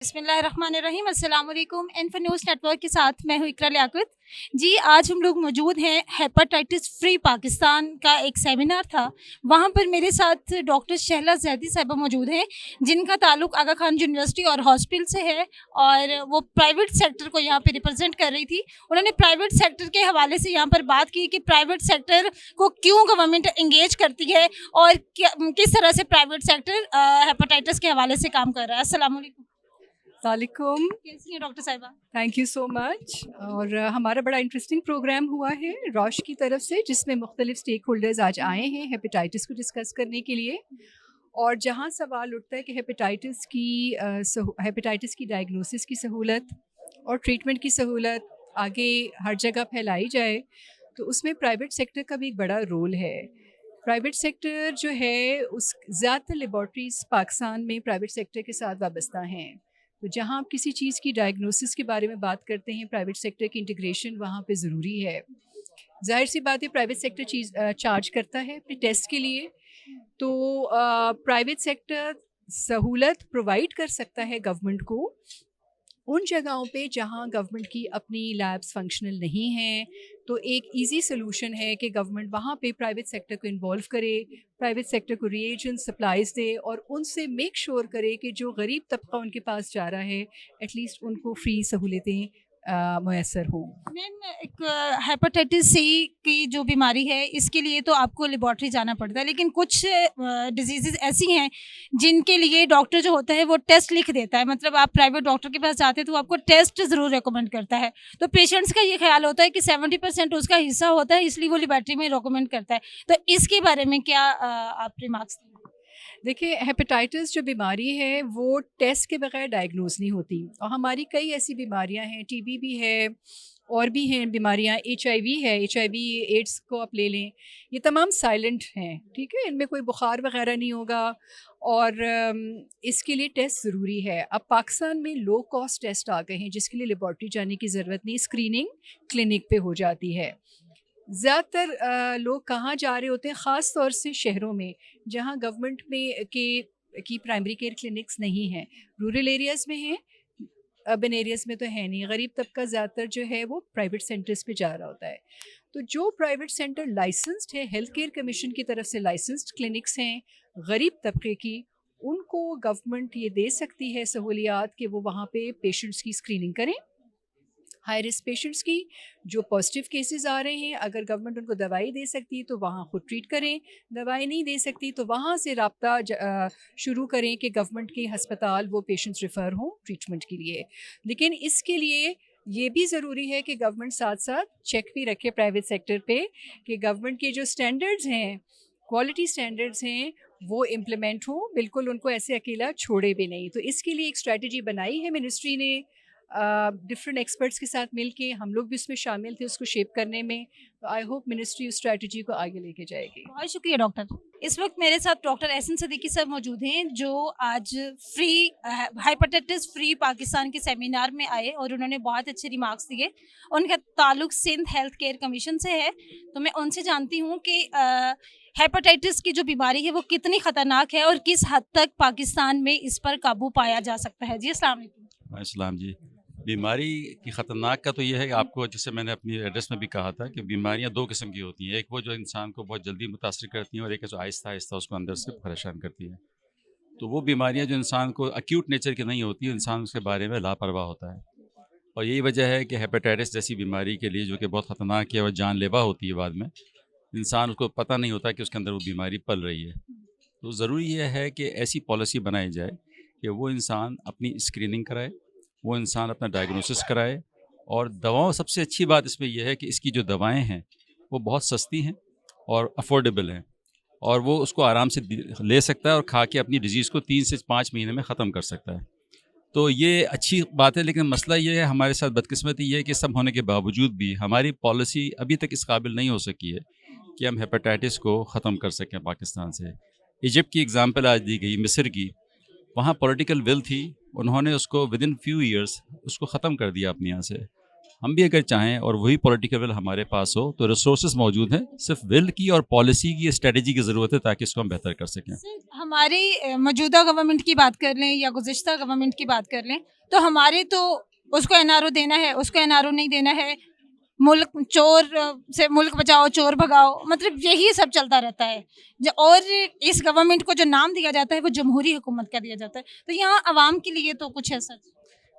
बिस्मिल्लाहिर्रहमानिर्रहीम, अस्सलाम वालेकुम। इन्फो न्यूज़ नेटवर्क के साथ मैं हूँ इकरा लियाकत जी। आज हम लोग मौजूद हैं हेपेटाइटिस फ्री पाकिस्तान का एक सेमिनार था। वहाँ पर मेरे साथ डॉक्टर शहला जैदी साहिबा मौजूद हैं, जिनका ताल्लुक़ आगा खान यूनिवर्सिटी और हॉस्पिटल से है और वो प्राइवेट सेक्टर को यहाँ पे रिप्रेजेंट कर रही थी। उन्होंने प्राइवेट सेक्टर के हवाले से यहाँ पर बात की कि प्राइवेट सेक्टर को क्यों गवर्नमेंट एंगेज करती है और किस तरह से प्राइवेट सेक्टर हेपेटाइटिस के हवाले से काम कर रहा है। अस्सलाम वालेकुम। वालेकुम। कैसी हैं डॉक्टर साहिबा? Thank you so much. और हमारा बड़ा इंटरेस्टिंग प्रोग्राम हुआ है रॉश की तरफ से, जिसमें मुख्तलिफ स्टेक होल्डर्स आज आए हैं हेपेटाइटिस को डिस्कस करने के लिए। और जहाँ सवाल उठता है कि हेपेटाइटिस की डायग्नोसिस की सहूलत और ट्रीटमेंट की सहूलत आगे हर जगह फैलाई जाए, तो उसमें प्राइवेट सेक्टर का भी एक बड़ा रोल है। प्राइवेट सेक्टर जो है उस ज़्यादातर लेबॉर्ट्रीज़ पाकिस्तान में प्राइवेट सेक्टर के साथ वाबस्ता हैं। तो जहाँ आप किसी चीज़ की डायग्नोसिस के बारे में बात करते हैं, प्राइवेट सेक्टर की इंटीग्रेशन वहाँ पे ज़रूरी है। ज़ाहिर सी बात है, प्राइवेट सेक्टर चार्ज करता है अपने टेस्ट के लिए, तो प्राइवेट सेक्टर सहूलत प्रोवाइड कर सकता है गवर्नमेंट को उन जगहों पे जहाँ गवर्नमेंट की अपनी लैब्स फंक्शनल नहीं हैं। तो एक इजी सोल्यूशन है कि गवर्नमेंट वहाँ पे प्राइवेट सेक्टर को इन्वॉल्व करे, प्राइवेट सेक्टर को रिएजेंट सप्लाईज दे और उनसे मेक श्योर करे कि जो गरीब तबका उनके पास जा रहा है एटलीस्ट उनको फ्री सहूलतें मैसर हों। मैम, एक हेपेटाइटिस सी की जो बीमारी है, इसके लिए तो आपको लेबॉर्ट्री जाना पड़ता है, लेकिन कुछ डिजीज़ेज़ ऐसी हैं जिनके लिए डॉक्टर जो होता है वो टेस्ट लिख देता है। मतलब आप प्राइवेट डॉक्टर के पास जाते हैं तो वो आपको टेस्ट ज़रूर रिकमेंड करता है। तो पेशेंट्स का ये ख्याल होता है कि 70% उसका हिस्सा होता है, इसलिए वो लेबॉर्ट्री में रिकमेंड करता है। तो इसके बारे में क्या आप रिमार्क्स दें? देखिए, हेपेटाइटिस जो बीमारी है वो टेस्ट के बगैर डायग्नोज नहीं होती। और हमारी कई ऐसी बीमारियां हैं, टीबी भी है और भी हैं बीमारियां, एचआईवी है, एचआईवी एड्स को आप ले लें, ये तमाम साइलेंट हैं, ठीक है, इनमें कोई बुखार वगैरह नहीं होगा और इसके लिए टेस्ट ज़रूरी है। अब पाकिस्तान में लो कॉस्ट टेस्ट आ गए हैं जिसके लिए लेबॉर्ट्री जाने की ज़रूरत नहीं, स्क्रीनिंग क्लिनिक पे हो जाती है। ज़्यादातर लोग कहाँ जा रहे होते हैं, ख़ास तौर से शहरों में जहाँ गवर्नमेंट में की प्राइमरी केयर क्लिनिक्स नहीं हैं। रूरल एरियाज़ में हैं, अर्बन एरियाज़ में तो है नहीं। गरीब तबका ज़्यादातर जो है वो प्राइवेट सेंटर्स पे जा रहा होता है। तो जो प्राइवेट सेंटर लाइसेंस्ड है, हेल्थ केयर कमीशन की तरफ से लाइसेंस्ड क्लिनिक्स हैं गरीब तबके की, उनको गवर्नमेंट ये दे सकती है सहूलियात कि वो वहाँ पे पेशेंट्स की स्क्रीनिंग करें, हाई रिस्क पेशेंट्स की। जो पॉजिटिव केसेस आ रहे हैं, अगर गवर्नमेंट उनको दवाई दे सकती है तो वहाँ खुद ट्रीट करें, दवाई नहीं दे सकती तो वहाँ से रब्ता शुरू करें कि गवर्नमेंट के हस्पताल वो पेशेंट्स रेफ़र हों ट्रीटमेंट के लिए। लेकिन इसके लिए ये भी ज़रूरी है कि गवर्नमेंट साथ साथ चेक भी रखे प्राइवेट सेक्टर पे कि गवर्नमेंट के जो स्टैंडर्ड्स हैं, क्वालिटी स्टैंडर्ड्स हैं, वो इम्प्लीमेंट हों, बिल्कुल उनको ऐसे अकेला छोड़े भी नहीं। तो इसके लिए एक स्ट्रैटेजी बनाई है मिनिस्ट्री ने, डिफरेंट एक्सपर्ट्स के साथ मिलके। हम लोग भी उसमें शामिल थे उसको शेप करने में। तो आई होप मिनिस्ट्री उस स्ट्रैटेजी को आगे लेके जाएगी। बहुत शुक्रिया डॉक्टर। इस वक्त मेरे साथ डॉक्टर एहसन सदीकी साहब मौजूद हैं, जो आज फ्री हेपेटाइटिस फ्री पाकिस्तान के सेमिनार में आए और उन्होंने बहुत अच्छे रिमार्क्स दिए। उनका ताल्लुक सिंध हेल्थ केयर कमीशन से है। तो मैं उनसे जानती हूँ कि हेपेटाइटिस की जो बीमारी है वो कितनी ख़तरनाक है और किस हद तक पाकिस्तान में इस पर काबू पाया जा सकता है। जी अस्सलाम वालेकुम। अस्सलाम जी। बीमारी की ख़तरनाक का तो ये है कि आपको, जैसे मैंने अपनी एड्रेस में भी कहा था, कि बीमारियां दो किस्म की होती हैं। एक वो जो इंसान को बहुत जल्दी मुतासर करती हैं और एक है जो आहिस्ता आहिस्ता उसको अंदर से परेशान करती हैं। तो वो बीमारियां जो इंसान को एक्यूट नेचर की नहीं होती, इंसान उसके बारे में लापरवाह होता है। और यही वजह है कि हेपेटाइटिस जैसी बीमारी के लिए, जो कि बहुत ख़तरनाक है और जानलेवा होती है, बाद में इंसान उसको पता नहीं होता कि उसके अंदर वो बीमारी पल रही है। तो ज़रूरी यह है कि ऐसी पॉलिसी बनाई जाए कि वो इंसान अपनी स्क्रीनिंग कराए, वो इंसान अपना डायग्नोसिस कराए। और दवाओं, सबसे अच्छी बात इसमें यह है कि इसकी जो दवाएं हैं वो बहुत सस्ती हैं और अफोर्डेबल हैं, और वो उसको आराम से ले सकता है और खा के अपनी डिजीज़ को 3 से 5 महीने में ख़त्म कर सकता है। तो ये अच्छी बात है, लेकिन मसला ये है, हमारे साथ बदकिस्मती ये है कि सब होने के बावजूद भी हमारी पॉलिसी अभी तक इस काबिल नहीं हो सकी है कि हम हेपेटाइटिस को ख़त्म कर सकें पाकिस्तान से। इजिप्ट की एग्ज़ाम्पल आज दी गई, मिस्र की। वहाँ पॉलिटिकल विल थी, उन्होंने उसको विदिन फ्यू ईयर्स उसको ख़त्म कर दिया अपने यहाँ से। हम भी अगर चाहें और वही पॉलिटिकल विल हमारे पास हो तो रिसोर्सेज मौजूद हैं, सिर्फ विल की और पॉलिसी की, स्ट्रेटजी की ज़रूरत है ताकि इसको हम बेहतर कर सकें। सर, हमारी मौजूदा गवर्नमेंट की बात कर लें या गुज़िश्ता गवर्नमेंट की बात कर लें, तो हमारे तो उसको एनआरओ देना है, उसको एनआरओ नहीं देना है, मुल्क चोर से मुल्क बचाओ चोर भगाओ, मतलब यही सब चलता रहता है। और इस गवर्नमेंट को जो नाम दिया जाता है वो जमहूरी हुकूमत का दिया जाता है, तो यहाँ आवाम के लिए तो कुछ है सर।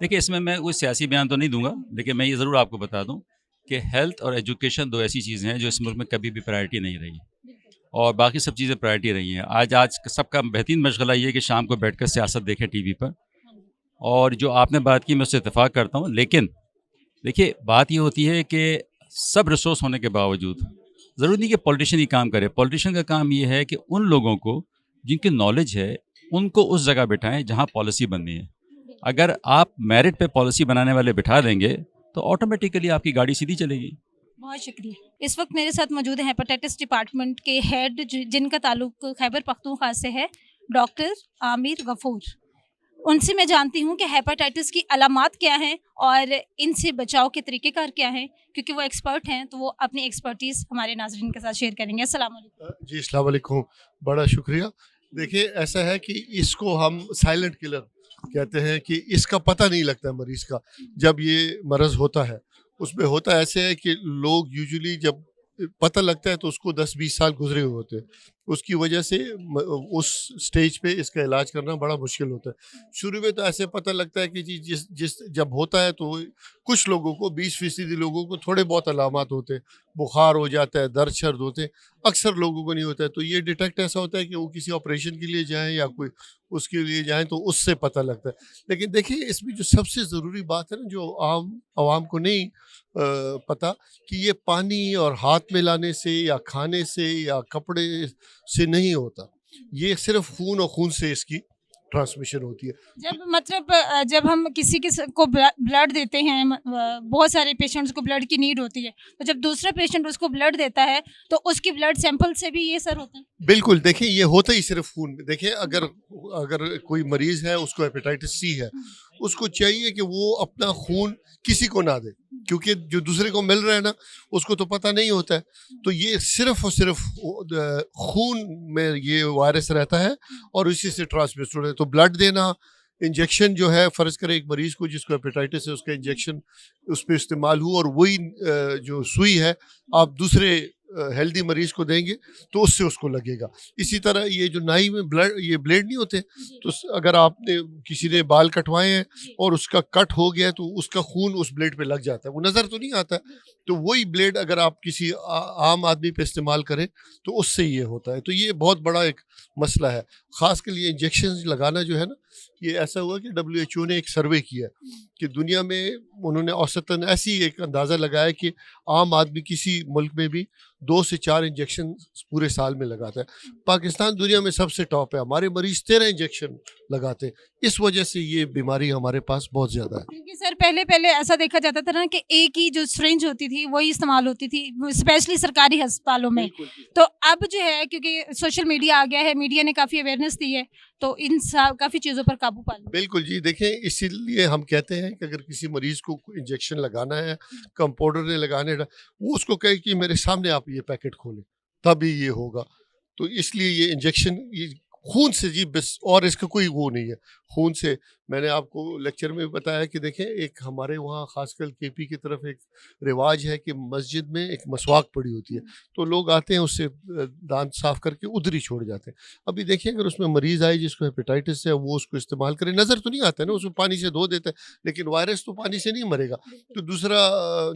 देखिए, इसमें मैं कोई सियासी बयान तो नहीं दूंगा, लेकिन मैं ये ज़रूर आपको बता दूं कि हेल्थ और एजुकेशन दो ऐसी चीज़ें हैं जो इस मुल्क में कभी भी प्रायोरिटी नहीं रही और बाकी सब चीज़ें प्रायोरिटी रही हैं। आज सबका बेहतरीन मशगला ये है कि शाम को बैठकर सियासत देखें टीवी पर, और जो आपने बात की मैं उससे इत्तेफाक करता हूँ। लेकिन देखिए, बात ये होती है कि सब रिसोर्स होने के बावजूद ज़रूरी नहीं कि पॉलिटिशियन ही काम करे। पॉलिटिशियन का काम ये है कि उन लोगों को जिनकी नॉलेज है उनको उस जगह बिठाएं जहाँ पॉलिसी बननी है। अगर आप मेरिट पे पॉलिसी बनाने वाले बिठा देंगे तो ऑटोमेटिकली आपकी गाड़ी सीधी चलेगी। बहुत शुक्रिया। इस वक्त मेरे साथ मौजूद हैं हेपेटाइटिस डिपार्टमेंट के हेड जिनका ताल्लुक खैबर पख्तूनख्वा से है, डॉक्टर आमिर गफूर। उनसे मैं जानती हूँ कि हेपेटाइटिस की अलामात क्या हैं और इनसे बचाव के तरीक़ेकार क्या हैं, क्योंकि वो एक्सपर्ट हैं, तो वो अपनी एक्सपर्टीज़ हमारे नाज़रीन के साथ शेयर करेंगे। अस्सलाम वालेकुम। जी अस्सलाम वालेकुम, बड़ा शुक्रिया। देखिए, ऐसा है कि इसको हम साइलेंट किलर कहते हैं कि इसका पता नहीं लगता है मरीज़ का जब ये मरज़ होता है। उसमें होता ऐसे है कि लोग यूजुअली जब पता लगता है तो उसको 10-20 साल गुजरे हुए होते हैं। उसकी वजह से उस स्टेज पे इसका इलाज करना बड़ा मुश्किल होता है। शुरू में तो ऐसे पता लगता है कि जी जिस जिस जब होता है तो कुछ लोगों को 20% लोगों को थोड़े बहुत अलामात होते हैं, बुखार हो जाता है, दर्द शर्द होते हैं, अक्सर लोगों को नहीं होता है। तो ये डिटेक्ट ऐसा होता है कि वो किसी ऑपरेशन के लिए जाएँ या कोई उसके लिए जाएँ तो उससे पता लगता है। लेकिन देखिए, इसमें जो सबसे ज़रूरी बात है ना, जो आवाम को नहीं पता, कि ये पानी और हाथ मिलाने से या खाने से या कपड़े से नहीं होता। ये सिर्फ खून और खून से इसकी ट्रांसमिशन होती है। जब मतलब जब हम किसी को ब्लड देते हैं, बहुत सारे पेशेंट्स को ब्लड की नीड होती है, तो जब दूसरा पेशेंट उसको ब्लड देता है तो उसकी ब्लड सैंपल से भी ये सर होता है। बिल्कुल, देखिए ये होता ही सिर्फ खून में। देखिए, अगर कोई मरीज़ है, उसको हेपेटाइटिस सी है, उसको चाहिए कि वो अपना खून किसी को ना दे, क्योंकि जो दूसरे को मिल रहा है ना, उसको तो पता नहीं होता है। तो ये सिर्फ और सिर्फ खून में ये वायरस रहता है और इसी से ट्रांसमिट होता है। तो ब्लड देना, इंजेक्शन जो है, फ़र्ज़ करें एक मरीज़ को जिसको हेपेटाइटिस है, उसका इंजेक्शन उस पे इस्तेमाल हुआ और वही जो सुई है आप दूसरे हेल्दी मरीज़ को देंगे तो उससे उसको लगेगा। इसी तरह ये जो नाई में ये ब्लेड नहीं होते, तो अगर आपने किसी ने बाल कटवाए हैं और उसका कट हो गया तो उसका खून उस ब्लेड पे लग जाता है, वो नज़र तो नहीं आता है। तो वही ब्लेड अगर आप किसी आम आदमी पे इस्तेमाल करें तो उससे ये होता है। तो ये बहुत बड़ा एक मसला है। ख़ास कर ये इंजेक्शन लगाना जो है ना, ये ऐसा हुआ कि WHO ने एक सर्वे किया कि दुनिया में उन्होंने औसतन ऐसी एक अंदाज़ा लगाया कि आम आदमी किसी मुल्क में भी 2 से 4 इंजेक्शन पूरे साल में लगाता है। पाकिस्तान दुनिया में सबसे टॉप है, हमारे मरीज़ 13 इंजेक्शन लगाते हैं। इस वजह से ये बीमारी हमारे पास बहुत ज़्यादा है। क्योंकि सर पहले ऐसा देखा जाता था ना कि एक ही जो सिरिंज होती थी वही इस्तेमाल होती थी, स्पेशली सरकारी अस्पतालों में। तो अब जो है, क्योंकि सोशल मीडिया आ गया है, मीडिया ने काफ़ी अवेयरनेस दी है, तो इन काफ़ी चीज़ों पर काबू पा लिया। बिल्कुल जी, देखें, इसीलिए हम कहते हैं कि अगर किसी मरीज़ को इंजेक्शन लगाना है, कंपाउंडर ने लगाने है, वो उसको कहे कि मेरे सामने आप ये पैकेट खोलें, तभी ये होगा। तो इसलिए ये इंजेक्शन ये खून से जी बस, और इसका कोई वो नहीं है। खून से मैंने आपको लेक्चर में बताया कि देखें, एक हमारे वहाँ खासकर KP की तरफ एक रिवाज है कि मस्जिद में एक मसवाक पड़ी होती है, तो लोग आते हैं उससे दांत साफ करके उधर ही छोड़ जाते हैं। अभी देखिए, अगर उसमें मरीज़ आए जिसको हेपेटाइटिस है, वो उसको इस्तेमाल करे, नज़र तो नहीं आता है ना, उसको पानी से धो देता है, लेकिन वायरस तो पानी से नहीं मरेगा। तो दूसरा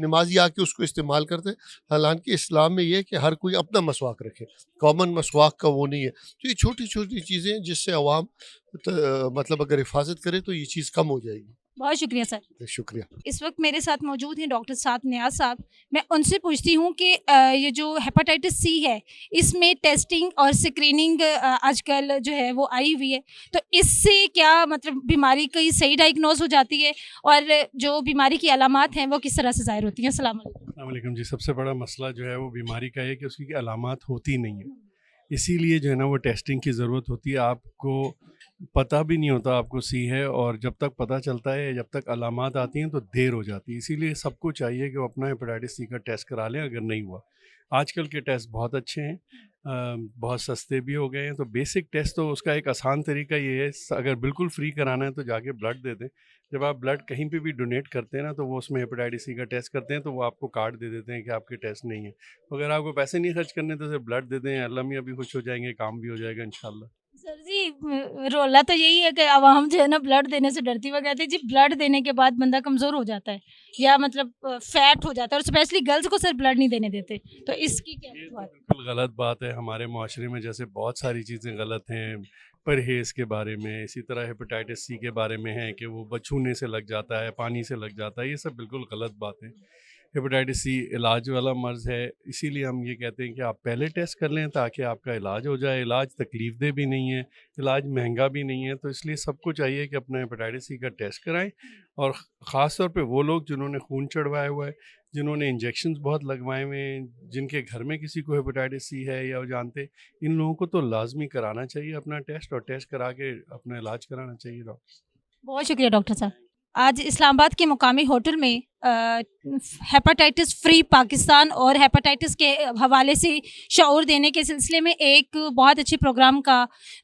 नमाजी आके उसको इस्तेमाल करते हैं। हालांकि इस्लाम में ये है कि हर कोई अपना मसवाक रखे, कॉमन मसवाक का वो नहीं है। तो ये छोटी छोटी चीज़ें जिससे अवाम मतलब अगर हिफाजत करे तो ये चीज़ कम हो जाएगी। बहुत शुक्रिया सर। शुक्रिया। इस वक्त मेरे साथ मौजूद हैं डॉक्टर साद नियाज़ साहब। मैं उनसे पूछती हूँ कि ये जो हेपेटाइटिस सी है, इसमें टेस्टिंग और स्क्रीनिंग आजकल जो है वो आई हुई है, तो इससे क्या मतलब बीमारी की सही डायग्नोज हो जाती है और जो बीमारी की अलामात हैं वो किस तरह से ज़ाहिर होती हैं? अस्सलाम वालेकुम। जी, सबसे बड़ा मसला जो है वो बीमारी का है कि उसकी अलामात होती नहीं है, इसीलिए जो है ना वो टेस्टिंग की ज़रूरत होती है। आपको पता भी नहीं होता आपको सी है, और जब तक पता चलता है, जब तक अलामात आती हैं तो देर हो जाती है। इसीलिए सबको चाहिए कि वो अपना हेपेटाइटिस सी का टेस्ट करा लें अगर नहीं हुआ। आजकल के टेस्ट बहुत अच्छे हैं, बहुत सस्ते भी हो गए हैं। तो बेसिक टेस्ट तो उसका एक आसान तरीका ये है, अगर बिल्कुल फ्री कराना है तो जाके ब्लड दे दें। जब आप ब्लड कहीं पे भी डोनेट करते हैं ना, तो वो उसमें हेपेटाइटिस सी का टेस्ट करते हैं, तो वो आपको कार्ड दे देते हैं कि आपके टेस्ट नहीं है। तो अगर आपको पैसे नहीं खर्च करने तो सिर्फ ब्लड दे दें, अल्लाह मियाँ भी खुश हो जाएंगे, काम भी हो जाएगा इंशाल्लाह। सर जी रोला तो यही है कि आवाम जो है ना ब्लड देने से डरती। वो कहते हैं जी ब्लड देने के बाद बंदा कमज़ोर हो जाता है या मतलब फैट हो जाता है, और स्पेशली गर्ल्स को सर ब्लड नहीं देने देते। तो इसकी क्या ये तो बात? बिल्कुल गलत बात है। हमारे माशरे में जैसे बहुत सारी चीज़ें गलत हैं, परहेज़ के बारे में, इसी तरह हेपेटाइटिस सी के बारे में है कि वो छूने से लग जाता है, पानी से लग जाता है, ये सब बिल्कुल गलत बात है। हेपेटाइटिस सी इलाज वाला मर्ज़ है, इसीलिए हम ये कहते हैं कि आप पहले टेस्ट कर लें ताकि आपका इलाज हो जाए। इलाज तकलीफ़देह भी नहीं है, इलाज महंगा भी नहीं है, तो इसलिए सबको चाहिए कि अपना हेपेटाइटिस सी का टेस्ट कराएं। और ख़ास तौर पे वो लोग जिन्होंने खून चढ़वाया हुआ है, जिन्होंने इंजेक्शंस बहुत लगवाए हुए हैं, जिनके घर में किसी को हेपेटाइटिस सी है या वो जानते, इन लोगों को तो लाजमी कराना चाहिए अपना टेस्ट, और टेस्ट करा के अपना इलाज कराना चाहिए डॉक्टर। बहुत शुक्रिया डॉक्टर साहब। आज इस्लामाबाद के मुकामी होटल में हेपेटाइटिस फ्री पाकिस्तान और हेपेटाइटिस के हवाले से शऊर देने के सिलसिले में एक बहुत अच्छे प्रोग्राम का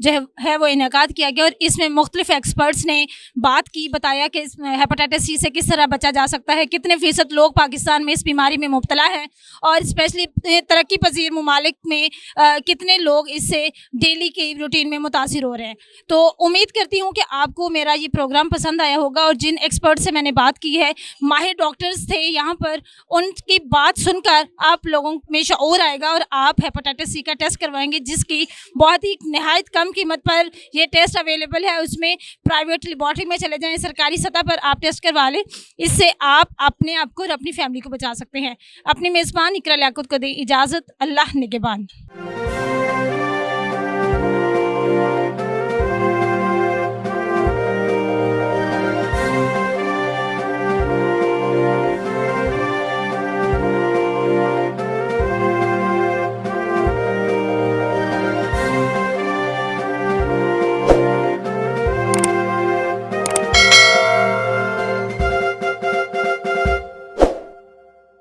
जो है वो इनेकाद किया गया, और इसमें मुख्तलिफ एक्सपर्ट्स ने बात की, बताया कि हेपेटाइटिस सी से किस तरह बचा जा सकता है, कितने फ़ीसद लोग पाकिस्तान में इस बीमारी में मुब्तला हैं, और स्पेशली तरक्की पजीर ममालिक में कितने लोग इससे डेली की रूटीन में मुतासिर हो रहे हैं। तो उम्मीद करती हूँ कि आपको मेरा ये प्रोग्राम पसंद आया होगा, और जिन एक्सपर्ट से मैंने बात की है, माहिर डॉक्टर्स थे यहाँ पर, उनकी बात सुनकर आप लोगों में शऊर आएगा और आप हेपेटाइटिस सी का टेस्ट करवाएंगे, जिसकी बहुत ही नहायत कम कीमत पर ये टेस्ट अवेलेबल है। उसमें प्राइवेट लेबॉर्ट्री में चले जाएं, सरकारी सतह पर आप टेस्ट करवा लें। इससे आप अपने आप को और अपनी फैमिली को बचा सकते हैं। अपनी मेज़बान इकरा लियाकत को दें इजाज़त। अल्लाह निगहबान।